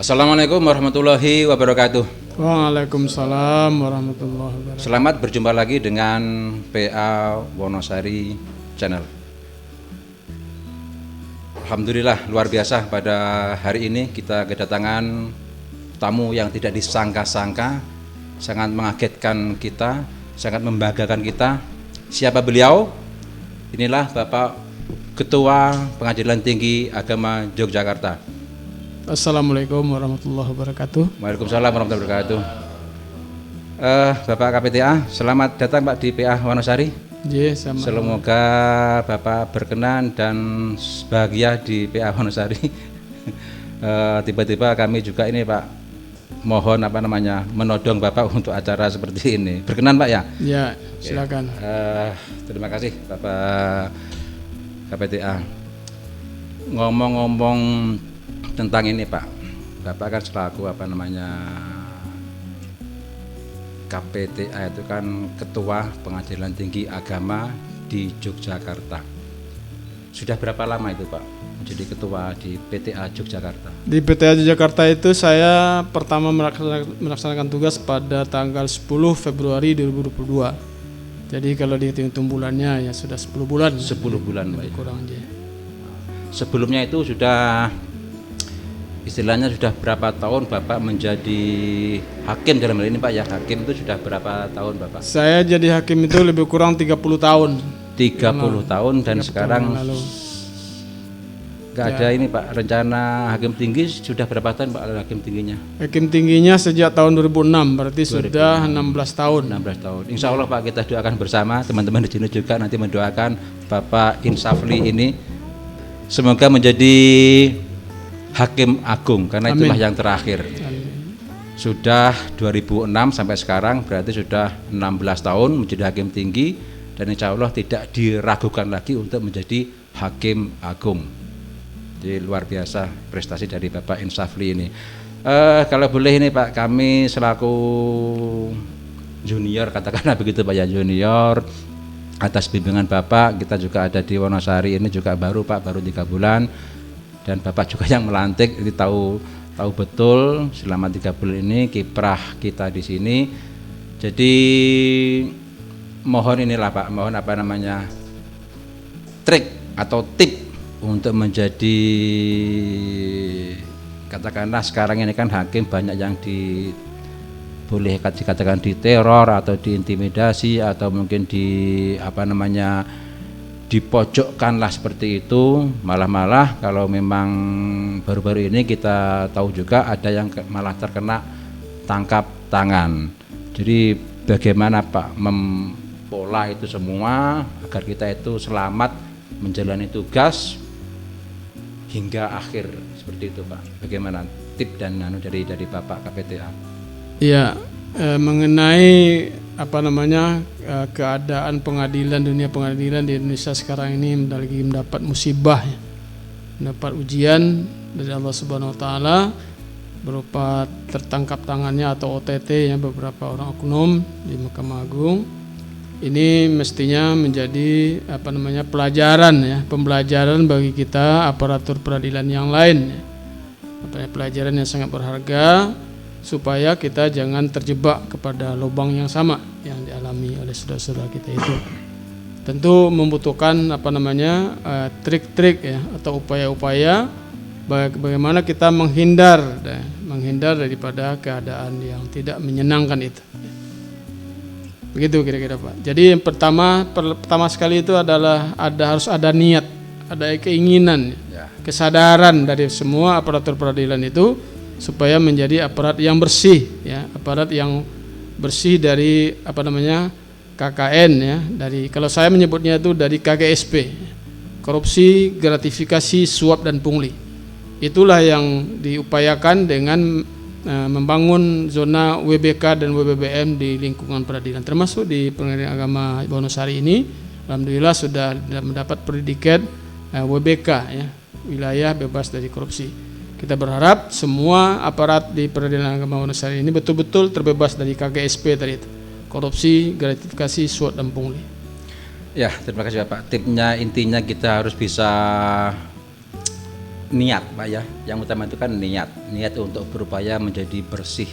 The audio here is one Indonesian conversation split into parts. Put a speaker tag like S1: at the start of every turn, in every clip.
S1: Assalamualaikum warahmatullahi wabarakatuh.
S2: Waalaikumsalam warahmatullahi wabarakatuh.
S1: Selamat berjumpa lagi dengan PA Wonosari Channel. Alhamdulillah luar biasa, pada hari ini kita kedatangan tamu yang tidak disangka-sangka, sangat mengagetkan kita, sangat membanggakan kita. Siapa beliau? Inilah Bapak Ketua Pengadilan Tinggi Agama Yogyakarta.
S2: Assalamualaikum warahmatullahi wabarakatuh.
S1: Waalaikumsalam warahmatullahi wabarakatuh. Bapak KPTA, selamat datang Pak di PA Wonosari.
S2: Sama.
S1: Semoga Bapak berkenan dan bahagia di PA Wonosari. Tiba-tiba kami juga ini Pak, mohon menodong Bapak untuk acara seperti ini. Berkenan Pak ya?
S2: Ya, silakan.
S1: Terima kasih Bapak KPTA. Ngomong-ngomong tentang ini Pak, Bapak kan selaku KPTA itu kan Ketua Pengadilan Tinggi Agama di Yogyakarta. Sudah berapa lama itu Pak menjadi ketua di PTA Yogyakarta? Di
S2: PTA Yogyakarta itu saya pertama melaksanakan tugas pada tanggal 10 Februari 2022. Jadi kalau dihitung bulannya ya sudah 10 bulan. 10 bulan Pak. Kurang aja.
S1: Sebelumnya itu sudah istilahnya sudah berapa tahun Bapak menjadi hakim dalam hal ini Pak ya? Hakim itu sudah berapa tahun Bapak?
S2: Saya jadi hakim itu lebih kurang 30 tahun.
S1: 30 tahun dan sekarang nggak ada ini Pak, rencana hakim tinggi sudah berapa tahun Pak hakim tingginya? Hakim tingginya sejak tahun 2006, berarti 2006. Sudah 16 tahun. 16 tahun. Insya Allah Pak, kita doakan bersama, teman-teman di sini juga nanti mendoakan Bapak Insafli ini semoga menjadi Hakim Agung, karena Amin. Itulah yang terakhir. Amin. Sudah 2006 sampai sekarang berarti sudah 16 tahun menjadi Hakim Tinggi, dan insya Allah tidak diragukan lagi untuk menjadi Hakim Agung. Jadi luar biasa prestasi dari Bapak Insafli ini. Kalau boleh ini Pak, kami selaku junior, katakanlah begitu Pak ya, junior, atas bimbingan Bapak kita juga ada di Wonosari ini juga baru Pak, baru 3 bulan. Dan Bapak juga yang melantik, ini tahu betul selama 3 bulan ini kiprah kita di sini. Jadi mohon inilah Pak, mohon trik atau tip untuk menjadi, katakanlah sekarang ini kan hakim banyak yang boleh dikatakan diteror atau diintimidasi atau mungkin dipojokkan lah seperti itu. Malah kalau memang baru-baru ini kita tahu juga ada yang malah terkena tangkap tangan. Jadi bagaimana Pak mempola itu semua agar kita itu selamat menjalani tugas hingga akhir seperti itu Pak. Bagaimana tip dan dari Bapak KPTA? Iya,
S2: mengenai keadaan dunia pengadilan di Indonesia sekarang ini lagi mendapat musibah ya. Mendapat ujian dari Allah Subhanahu wa taala berupa tertangkap tangannya atau OTT ya beberapa orang oknum di Mahkamah Agung. Ini mestinya menjadi pembelajaran bagi kita aparatur peradilan yang lain ya. Pelajaran yang sangat berharga supaya kita jangan terjebak kepada lubang yang sama yang dialami oleh saudara-saudara kita itu. Tentu membutuhkan trik-trik ya atau upaya-upaya bagaimana kita menghindar daripada keadaan yang tidak menyenangkan itu. Begitu kira-kira Pak. Jadi yang pertama sekali itu adalah harus ada niat, ada keinginan, kesadaran dari semua aparatur peradilan itu supaya menjadi aparat yang bersih ya, aparat yang bersih dari KKN ya, dari, kalau saya menyebutnya itu dari KGSP, korupsi, gratifikasi, suap dan pungli. Itulah yang diupayakan dengan membangun zona WBK dan WBBM di lingkungan peradilan, termasuk di Pengadilan Agama Wonosari ini. Alhamdulillah sudah mendapat predikat WBK ya, wilayah bebas dari korupsi. Kita berharap semua aparat di Pengadilan Agama Wonosari ini betul-betul terbebas dari KGSP tadi itu, korupsi, gratifikasi, suap dan pungli.
S1: Ya, terima kasih Bapak. Tipnya intinya kita harus bisa niat Pak ya. Yang utama itu kan niat untuk berupaya menjadi bersih.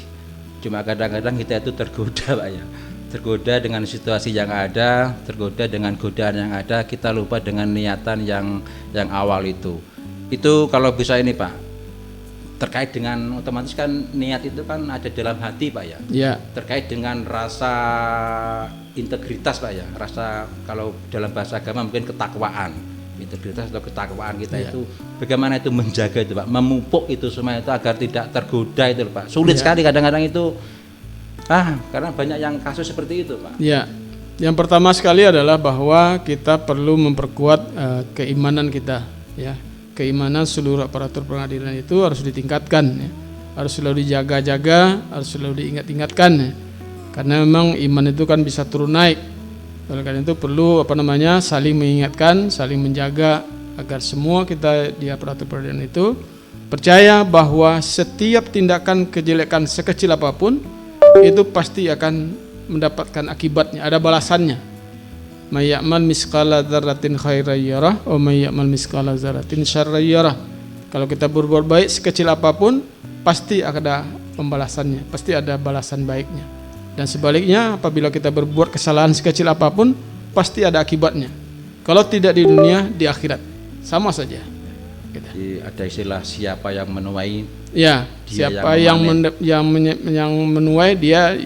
S1: Cuma kadang-kadang kita itu tergoda Pak ya, tergoda dengan situasi yang ada, tergoda dengan godaan yang ada, kita lupa dengan niatan yang awal itu. Itu kalau bisa ini Pak, terkait dengan otomatis kan niat itu kan ada dalam hati Pak ya.
S2: Ya.
S1: Terkait dengan rasa integritas Pak ya, rasa kalau dalam bahasa agama mungkin ketakwaan, integritas atau ketakwaan kita itu bagaimana itu menjaga itu Pak, memupuk itu semua itu agar tidak tergoda itu Pak. Sulit sekali kadang-kadang itu, karena banyak yang kasus seperti itu Pak.
S2: Ya, yang pertama sekali adalah bahwa kita perlu memperkuat keimanan kita, ya. Keimanan seluruh aparatur pengadilan itu harus ditingkatkan, ya. Harus selalu dijaga-jaga, harus selalu diingat-ingatkan, ya. Karena memang iman itu kan bisa turun naik. Oleh karena itu perlu saling mengingatkan, saling menjaga agar semua kita di aparatur pengadilan itu percaya bahwa setiap tindakan kejelekan sekecil apapun itu pasti akan mendapatkan akibatnya, ada balasannya. May ya'mal misqala dzarratin khairan yarah wa may ya'mal misqala dzarratin syarran yarah. Kalau kita berbuat baik sekecil apapun pasti ada pembalasannya, pasti ada balasan baiknya. Dan sebaliknya apabila kita berbuat kesalahan sekecil apapun pasti ada akibatnya. Kalau tidak di dunia, di akhirat sama saja.
S1: Jadi ada istilah siapa yang menuai,
S2: ya, siapa yang menuai dia,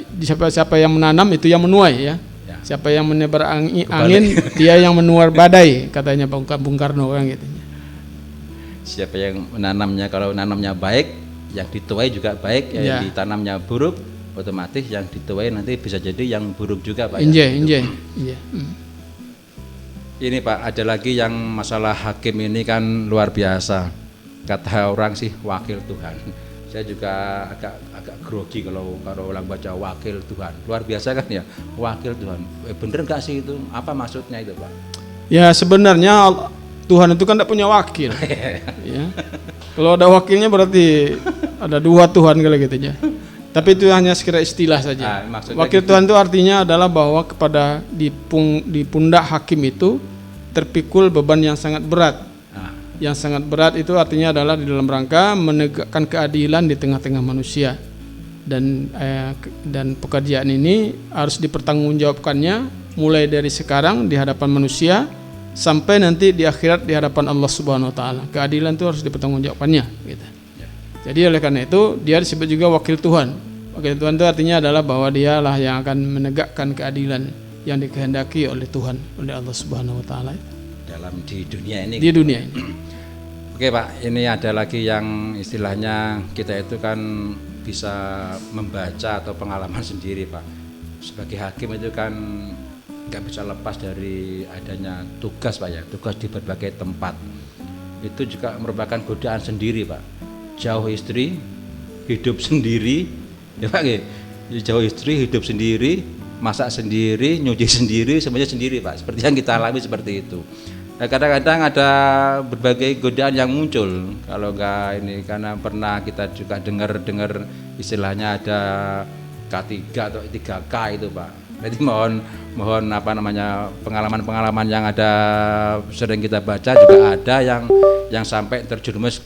S2: siapa yang menanam itu yang menuai, ya. Siapa yang menebar angin dia yang menuai badai, katanya Bung Karno kan gitu.
S1: Siapa yang menanamnya, kalau nanamnya baik, yang dituai juga baik, yang ditanamnya buruk, otomatis yang dituai nanti bisa jadi yang buruk juga Pak. Ini Pak, ada lagi yang masalah hakim ini kan luar biasa. Kata orang sih wakil Tuhan. Saya juga agak grogi kalau orang baca wakil Tuhan. Luar biasa kan ya, wakil Tuhan. Bener nggak sih itu? Apa maksudnya itu Pak?
S2: Ya sebenarnya Tuhan itu kan tidak punya wakil. Ya. Kalau ada wakilnya berarti ada dua Tuhan kalau gitu aja. Tapi itu hanya sekira istilah saja. Wakil Tuhan itu artinya adalah bahwa kepada di pundak hakim itu terpikul beban yang sangat berat. Yang sangat berat itu artinya adalah di dalam rangka menegakkan keadilan di tengah-tengah manusia. Dan pekerjaan ini harus dipertanggungjawabkannya mulai dari sekarang di hadapan manusia sampai nanti di akhirat di hadapan Allah Subhanahu wa taala. Keadilan itu harus dipertanggungjawabkannya gitu. Jadi oleh karena itu dia disebut juga wakil Tuhan. Wakil Tuhan itu artinya adalah bahwa dialah yang akan menegakkan keadilan yang dikehendaki oleh Tuhan, oleh Allah Subhanahu wa taala.
S1: Di dunia ini.
S2: Di dunia ini.
S1: Oke Pak, ini ada lagi yang istilahnya kita itu kan bisa membaca atau pengalaman sendiri Pak. Sebagai hakim itu kan nggak bisa lepas dari adanya tugas Pak ya, tugas di berbagai tempat. Itu juga merupakan godaan sendiri Pak. Jauh istri, hidup sendiri, ya Pak ya. Jauh istri, hidup sendiri, masak sendiri, nyuci sendiri, semuanya sendiri Pak. Seperti yang kita alami seperti itu. Nah, kadang-kadang ada berbagai godaan yang muncul. Kalau enggak ini karena pernah kita juga dengar istilahnya ada K3 atau 3K itu Pak. Jadi mohon pengalaman-pengalaman yang ada sering kita baca juga ada yang sampai terjerumus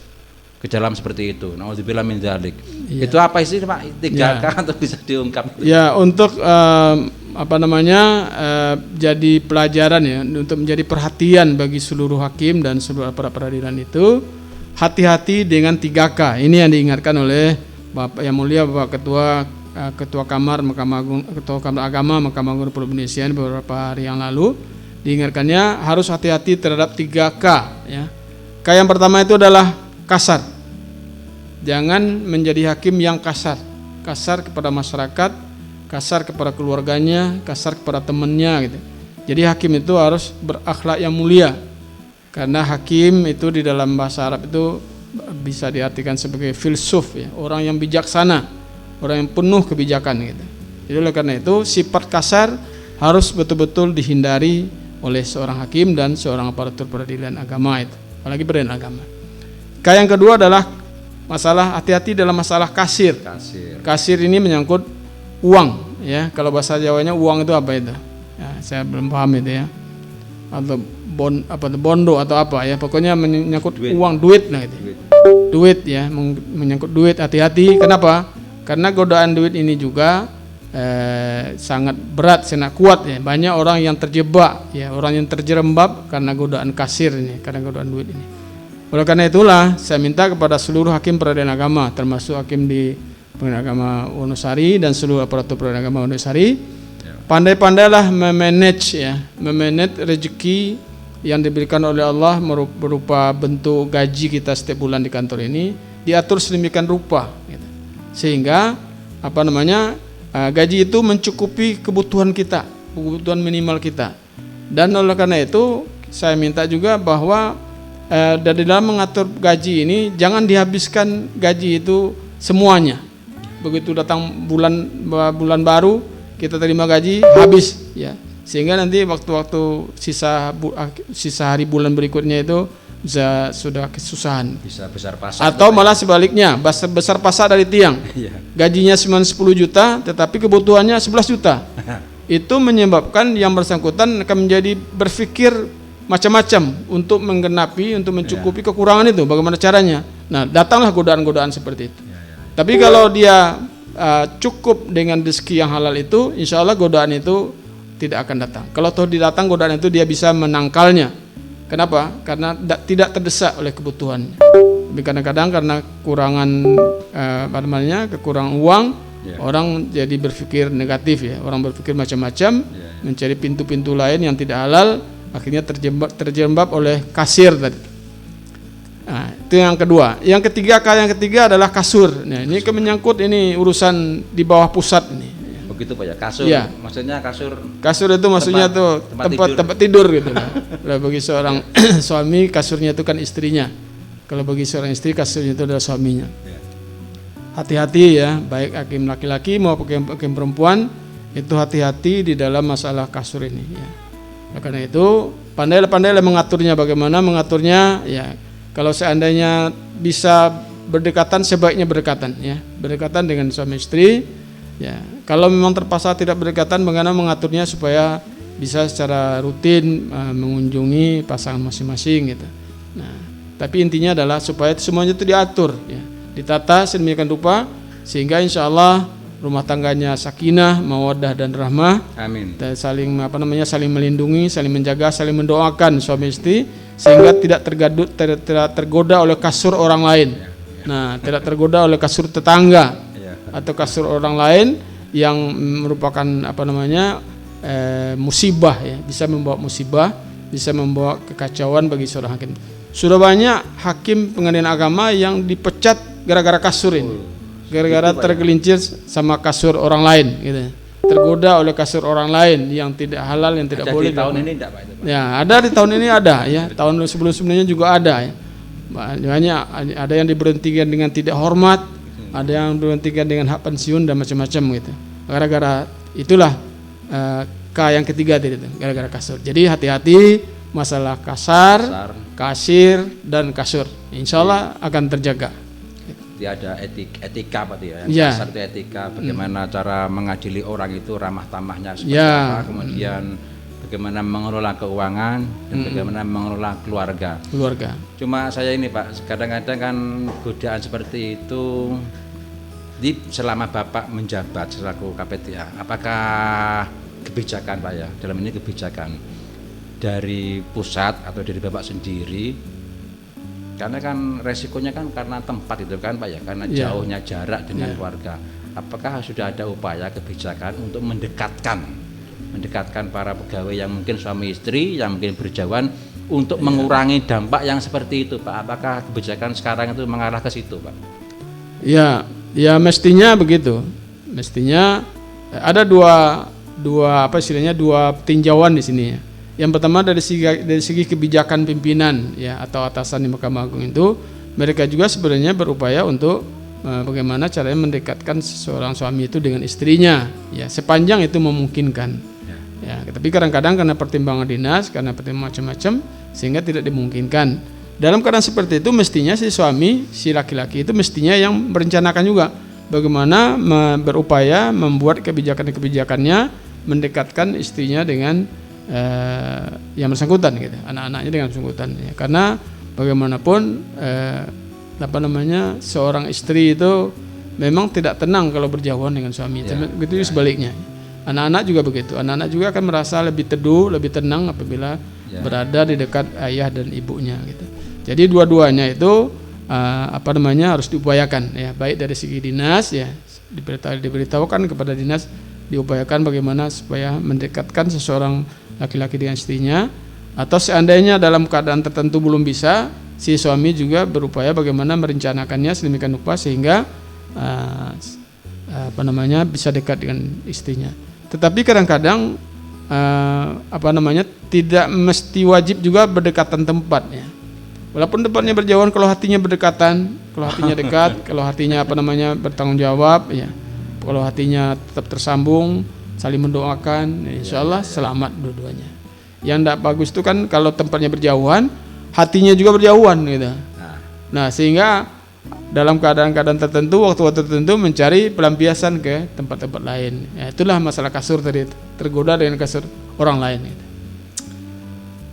S1: ke dalam seperti itu. Nauzubillah min dzalik. Ya. Itu apa sih Pak? 3K atau bisa diungkap?
S2: Ya, untuk jadi pelajaran ya, untuk menjadi perhatian bagi seluruh hakim dan seluruh aparat peradilan itu, hati-hati dengan 3K. Ini yang diingatkan oleh Bapak yang mulia Bapak Ketua Kamar Agama Mahkamah Agung Republik Indonesia beberapa hari yang lalu. Diingatkannya harus hati-hati terhadap 3K ya. K yang pertama itu adalah kasar. Jangan menjadi hakim yang kasar. Kasar kepada masyarakat, kasar kepada keluarganya, kasar kepada temannya gitu. Jadi hakim itu harus berakhlak yang mulia. Karena hakim itu di dalam bahasa Arab itu bisa diartikan sebagai filsuf ya, orang yang bijaksana, orang yang penuh kebijakan gitu. Jadi oleh karena itu sifat kasar harus betul-betul dihindari oleh seorang hakim dan seorang aparatur peradilan agama itu, apalagi peradilan agama. Yang kedua adalah masalah hati-hati dalam masalah kasir. Kasir ini menyangkut uang ya. Kalau bahasa Jawanya uang itu apa itu? Ya, saya belum paham itu ya. Atau bondo atau apa ya, pokoknya menyangkut uang, duit lah gitu. Duit ya, menyangkut duit, hati-hati. Kenapa? Karena godaan duit ini juga sangat berat, sangat kuat ya. Banyak orang yang terjebak ya, orang yang terjerembab karena godaan kasir ini, karena godaan duit ini. Oleh karena itulah saya minta kepada seluruh hakim peradilan agama, termasuk hakim di Pengadilan Agama Wonosari dan seluruh aparatur peradilan agama Wonosari, pandai-pandailah memanage rezeki yang diberikan oleh Allah berupa bentuk gaji kita setiap bulan di kantor ini, diatur sedemikian rupa gitu. Sehingga gaji itu mencukupi kebutuhan kita, kebutuhan minimal kita. Dan oleh karena itu saya minta juga bahwa dari dalam mengatur gaji ini jangan dihabiskan gaji itu semuanya. Begitu datang bulan baru kita terima gaji habis ya. Sehingga nanti waktu-waktu sisa hari bulan berikutnya itu sudah kesusahan. Bisa besar pasak. Atau malah sebaliknya, besar pasak dari tiang. Gajinya cuma 10 juta tetapi kebutuhannya 11 juta. Itu menyebabkan yang bersangkutan akan menjadi berpikir macam-macam untuk menggenapi, untuk mencukupi kekurangan itu. Bagaimana caranya? Nah, datanglah godaan-godaan seperti itu. Tapi kalau dia cukup dengan rezeki yang halal itu, insya Allah godaan itu tidak akan datang. Kalau toh datang godaan itu, dia bisa menangkalnya. Kenapa? Karena tidak terdesak oleh kebutuhannya. Tapi kadang-kadang karena kekurangan uang, orang jadi berpikir negatif ya. Orang berpikir macam-macam, mencari pintu-pintu lain yang tidak halal, akhirnya terjerembab oleh kasir tadi. Nah, itu yang kedua. Yang ketiga adalah kasur. Nah, ini menyangkut ini urusan di bawah pusat ini.
S1: Begitu Pak ya, kasur. Ya. Maksudnya
S2: kasur itu maksudnya tempat tidur gitu lah. Kalau bagi seorang suami, kasurnya itu kan istrinya. Kalau bagi seorang istri, kasurnya itu adalah suaminya. Hati-hati ya, baik hakim laki-laki maupun hakim perempuan, itu hati-hati di dalam masalah kasur ini ya. Karena itu pandai-pandailah mengaturnya. Bagaimana mengaturnya ya? Kalau seandainya bisa berdekatan, sebaiknya berdekatan ya, berdekatan dengan suami istri ya. Kalau memang terpaksa tidak berdekatan, bagaimana mengaturnya supaya bisa secara rutin mengunjungi pasangan masing-masing gitu. Nah, tapi intinya adalah supaya semuanya itu diatur ya, ditata sedemikian rupa sehingga insya Allah rumah tangganya sakinah, mawaddah dan rahmah. Amin. Dan saling melindungi, saling menjaga, saling mendoakan suami istri sehingga tidak tergoda oleh kasur orang lain. Nah, tidak tergoda oleh kasur tetangga atau kasur orang lain yang merupakan musibah ya, bisa membawa musibah, bisa membawa kekacauan bagi seorang hakim. Sudah banyak hakim pengadilan agama yang dipecat gara-gara kasur ini. Gara-gara tergelincir sama kasur orang lain gitu. Tergoda oleh kasur orang lain yang tidak halal, yang tidak boleh. Di tahun ini enggak Pak itu, Pak? Ya, ada di tahun ini ada ya. Tahun sebelum-sebelumnya juga ada ya. Banyak ada yang diberhentikan dengan tidak hormat, ada yang diberhentikan dengan hak pensiun dan macam-macam gitu. Gara-gara itulah yang ketiga tadi itu, gara-gara kasur. Jadi hati-hati masalah kasir dan kasur. Insya Allah akan terjaga.
S1: Ada etika Pak ya. Kasar itu etika, bagaimana cara mengadili orang itu ramah tamahnya seperti apa, kemudian bagaimana mengelola keuangan dan bagaimana mengelola keluarga. Cuma saya ini Pak, kadang-kadang kan godaan seperti itu selama Bapak menjabat selaku KPTA, apakah kebijakan Pak ya, dalam ini kebijakan dari pusat atau dari Bapak sendiri? Karena kan resikonya kan karena tempat itu kan Pak ya, karena jauhnya jarak dengan keluarga. Apakah sudah ada upaya kebijakan untuk mendekatkan para pegawai yang mungkin suami istri, yang mungkin berjauhan untuk mengurangi dampak yang seperti itu Pak? Apakah kebijakan sekarang itu mengarah ke situ Pak? Ya mestinya begitu. Mestinya ada dua tinjauan di sini ya. Yang pertama dari segi kebijakan pimpinan ya atau atasan di Mahkamah Agung itu, mereka juga sebenarnya berupaya untuk bagaimana caranya mendekatkan seorang suami itu dengan istrinya ya, sepanjang itu memungkinkan ya. Tapi kadang-kadang karena pertimbangan dinas, karena pertimbangan macam-macam sehingga tidak dimungkinkan. Dalam keadaan seperti itu mestinya si suami, si laki-laki itu mestinya yang merencanakan juga bagaimana berupaya membuat kebijakan-kebijakannya mendekatkan istrinya dengan
S2: yang bersangkutan gitu, anak-anaknya dengan bersangkutan ya. Karena bagaimanapun seorang istri itu memang tidak tenang kalau berjauhan dengan suami. Begitu sebaliknya. Anak-anak juga begitu. Anak-anak juga akan merasa lebih teduh, lebih tenang apabila berada di dekat ayah dan ibunya gitu. Jadi dua-duanya itu harus diupayakan ya, baik dari segi dinas ya, diberitahukan kepada dinas, diupayakan bagaimana supaya mendekatkan seseorang laki-laki dengan istrinya, atau seandainya dalam keadaan tertentu belum bisa, si suami juga berupaya bagaimana merencanakannya sedemikian rupa sehingga bisa dekat dengan istrinya. Tetapi kadang-kadang tidak mesti wajib juga berdekatan tempatnya. Walaupun tempatnya berjauhan, kalau hatinya berdekatan, kalau hatinya dekat, kalau hatinya bertanggung jawab ya, kalau hatinya tetap tersambung, saling mendoakan, insya Allah selamat dua-duanya. Yang tidak bagus itu kan kalau tempatnya berjauhan, hatinya juga berjauhan gitu. Nah, sehingga dalam keadaan-keadaan tertentu, waktu-waktu tertentu mencari pelampiasan ke tempat-tempat lain. Ya, itulah masalah kasur tadi, tergoda dengan kasur orang lain gitu.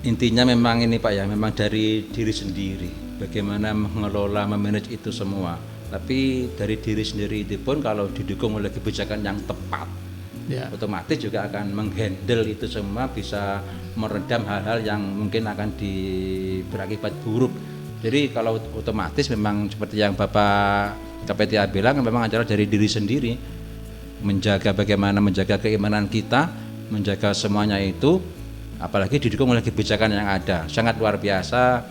S1: Intinya memang ini Pak ya, memang dari diri sendiri, bagaimana mengelola, memanage itu semua. Tapi dari diri sendiri itu pun kalau didukung oleh kebijakan yang tepat, otomatis juga akan menghandle itu semua, bisa meredam hal-hal yang mungkin akan berakibat buruk. Jadi kalau otomatis memang seperti yang Bapak KPTA bilang, memang adalah dari diri sendiri, menjaga bagaimana menjaga keimanan kita, menjaga semuanya itu, apalagi didukung oleh kebijakan yang ada. Sangat luar biasa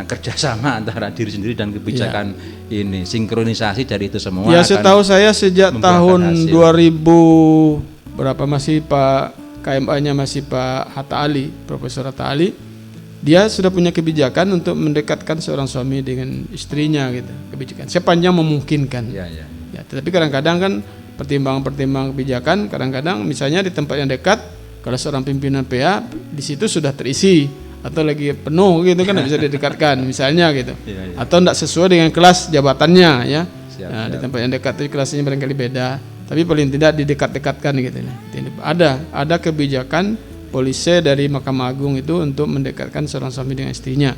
S1: kerjasama antara diri sendiri dan kebijakan ini, sinkronisasi dari itu semua.
S2: Ya, setahu saya sejak tahun 2000 masih Pak KMA-nya masih Pak Hatta Ali, Profesor Hatta Ali, dia sudah punya kebijakan untuk mendekatkan seorang suami dengan istrinya gitu, kebijakan sepanjang memungkinkan. Ya, tetapi kadang-kadang kan pertimbangan kebijakan, kadang-kadang misalnya di tempat yang dekat, kalau seorang pimpinan PA di situ sudah terisi atau lagi penuh gitu kan, bisa didekatkan misalnya gitu. Atau tidak sesuai dengan kelas jabatannya ya. Di tempat yang dekat itu kelasnya barangkali beda, tapi paling tidak didekat-dekatkan gitu. Ada kebijakan polisi dari Mahkamah Agung itu untuk mendekatkan seorang suami dengan istrinya.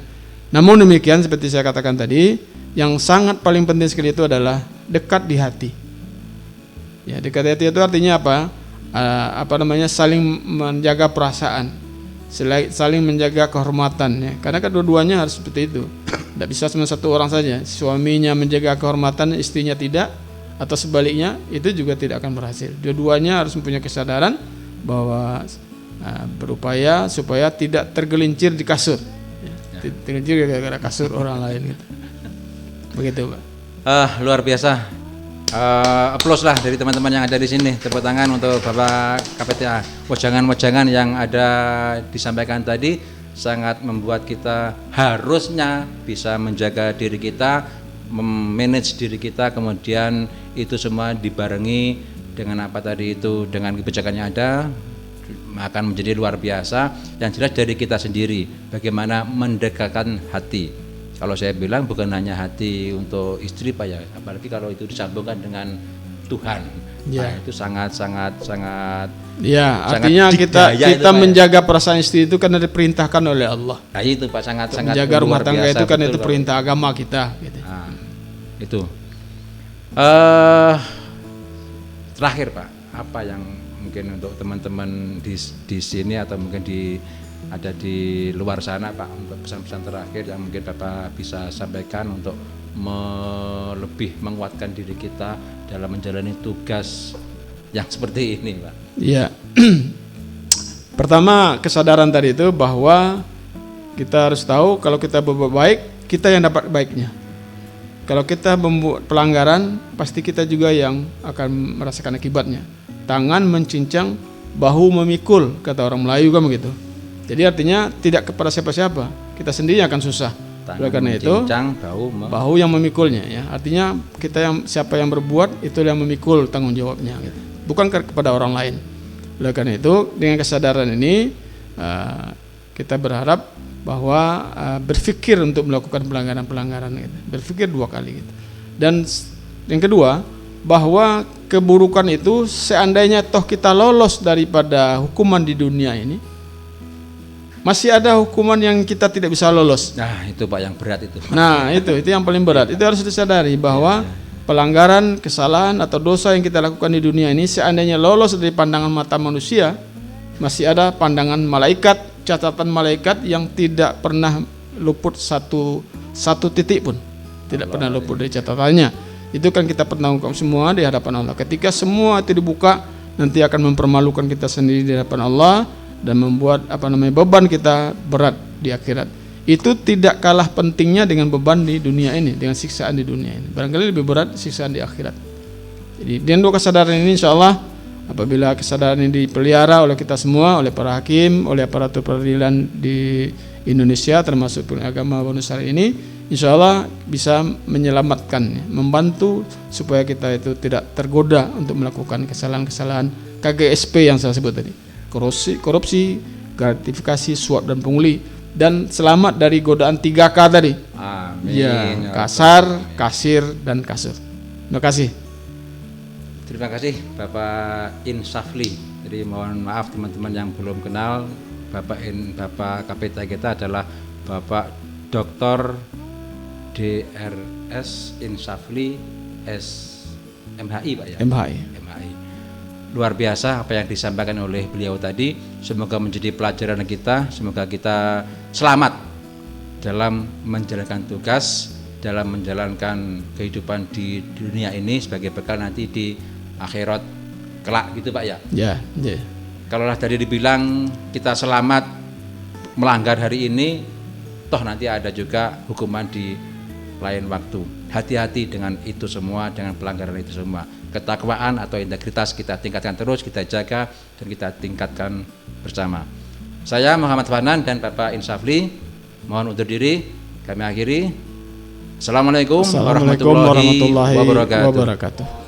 S2: Namun demikian, seperti saya katakan tadi, yang sangat paling penting sekali itu adalah dekat di hati. Ya, dekat di hati itu artinya apa? Saling menjaga perasaan, saling menjaga kehormatan ya. Karena kedua-duanya harus seperti itu. Tidak bisa cuma satu orang saja. Suaminya menjaga kehormatan, istrinya tidak, atau sebaliknya, itu juga tidak akan berhasil. Dua-duanya harus mempunyai kesadaran bahwa berupaya supaya tidak tergelincir di kasur, tergelincir gara-gara kasur orang lain gitu. Begitu Pak.
S1: Luar biasa. Applause lah dari teman-teman yang ada di sini. Tepuk tangan untuk Bapak KPTA. Wajangan-wajangan yang ada disampaikan tadi sangat membuat kita harusnya bisa menjaga diri kita, memanage diri kita, kemudian itu semua dibarengi dengan apa tadi itu, dengan kebijakan yang ada, akan menjadi luar biasa. Yang jelas dari kita sendiri, bagaimana mendekatkan hati. Kalau saya bilang bukan hanya hati untuk istri Pak ya, apalagi kalau itu disambungkan dengan Tuhan. Nah, itu sangat.
S2: Ya, artinya kita menjaga perasaan istri itu karena diperintahkan oleh Allah.
S1: Nah, itu Pak sangat
S2: menjaga rumah tangga itu kan itu perintah agama kita gitu.
S1: Nah, itu. Terakhir Pak, apa yang mungkin untuk teman-teman di sini atau mungkin ada di luar sana Pak, untuk pesan-pesan terakhir yang mungkin Bapak bisa sampaikan untuk lebih menguatkan diri kita dalam menjalani tugas yang seperti ini Pak.
S2: Iya. Pertama, kesadaran tadi itu bahwa kita harus tahu kalau kita berbuat baik, kita yang dapat baiknya. Kalau kita membuat pelanggaran, pasti kita juga yang akan merasakan akibatnya. Tangan mencincang, bahu memikul, kata orang Melayu kan begitu. Jadi artinya tidak kepada siapa-siapa, kita sendiri akan susah. Oleh karena itu, bahu yang memikulnya ya. Artinya siapa yang berbuat itu yang memikul tanggung jawabnya gitu. Bukan kepada orang lain. Oleh karena itu, dengan kesadaran ini kita berharap bahwa berpikir untuk melakukan pelanggaran-pelanggaran gitu. Berpikir 2 kali gitu. Dan yang kedua, bahwa keburukan itu seandainya toh kita lolos daripada hukuman di dunia ini, masih ada hukuman yang kita tidak bisa lolos.
S1: Nah itu Pak yang berat itu.
S2: Nah itu yang paling berat. Itu harus disadari bahwa pelanggaran, kesalahan atau dosa yang kita lakukan di dunia ini seandainya lolos dari pandangan mata manusia, masih ada pandangan malaikat, catatan malaikat yang tidak pernah luput satu titik pun, tidak pernah luput dari catatannya. Itu kan kita pertanggungjawabkan semua di hadapan Allah. Ketika semua itu dibuka, nanti akan mempermalukan kita sendiri di hadapan Allah dan membuat beban kita berat di akhirat. Itu tidak kalah pentingnya dengan beban di dunia ini, dengan siksaan di dunia ini. Barangkali lebih berat siksaan di akhirat. Jadi dengan dua kesadaran ini, insya Allah, apabila kesadaran ini dipelihara oleh kita semua, oleh para hakim, oleh aparatur peradilan di Indonesia, termasuk agama Bani Syari ini, insya Allah bisa menyelamatkan, membantu supaya kita itu tidak tergoda untuk melakukan kesalahan-kesalahan KGSP yang saya sebut tadi, korupsi, gratifikasi, suap dan pungli, dan selamat dari godaan 3K tadi.
S1: Amin.
S2: Ya, kasar, kasir, dan kasur. Terima kasih.
S1: Terima kasih Bapak Insafli. Jadi mohon maaf teman-teman yang belum kenal, Bapak Kapita kita adalah Bapak Dr. DRS Insafli MHI Pak ya.
S2: MHI.
S1: Luar biasa apa yang disampaikan oleh beliau tadi. Semoga menjadi pelajaran kita. Semoga kita selamat dalam menjalankan tugas, dalam menjalankan kehidupan di dunia ini sebagai bekal nanti di akhirat kelak gitu Pak ya.
S2: Ya.
S1: Kalau tadi dibilang kita selamat melanggar hari ini, toh nanti ada juga hukuman di lain waktu. Hati-hati dengan itu semua, dengan pelanggaran itu semua. Ketakwaan atau integritas kita tingkatkan terus, kita jaga dan kita tingkatkan bersama. Saya Muhammad Fanan dan Bapak Insafli mohon undur diri. Kami akhiri. Assalamualaikum warahmatullahi wabarakatuh.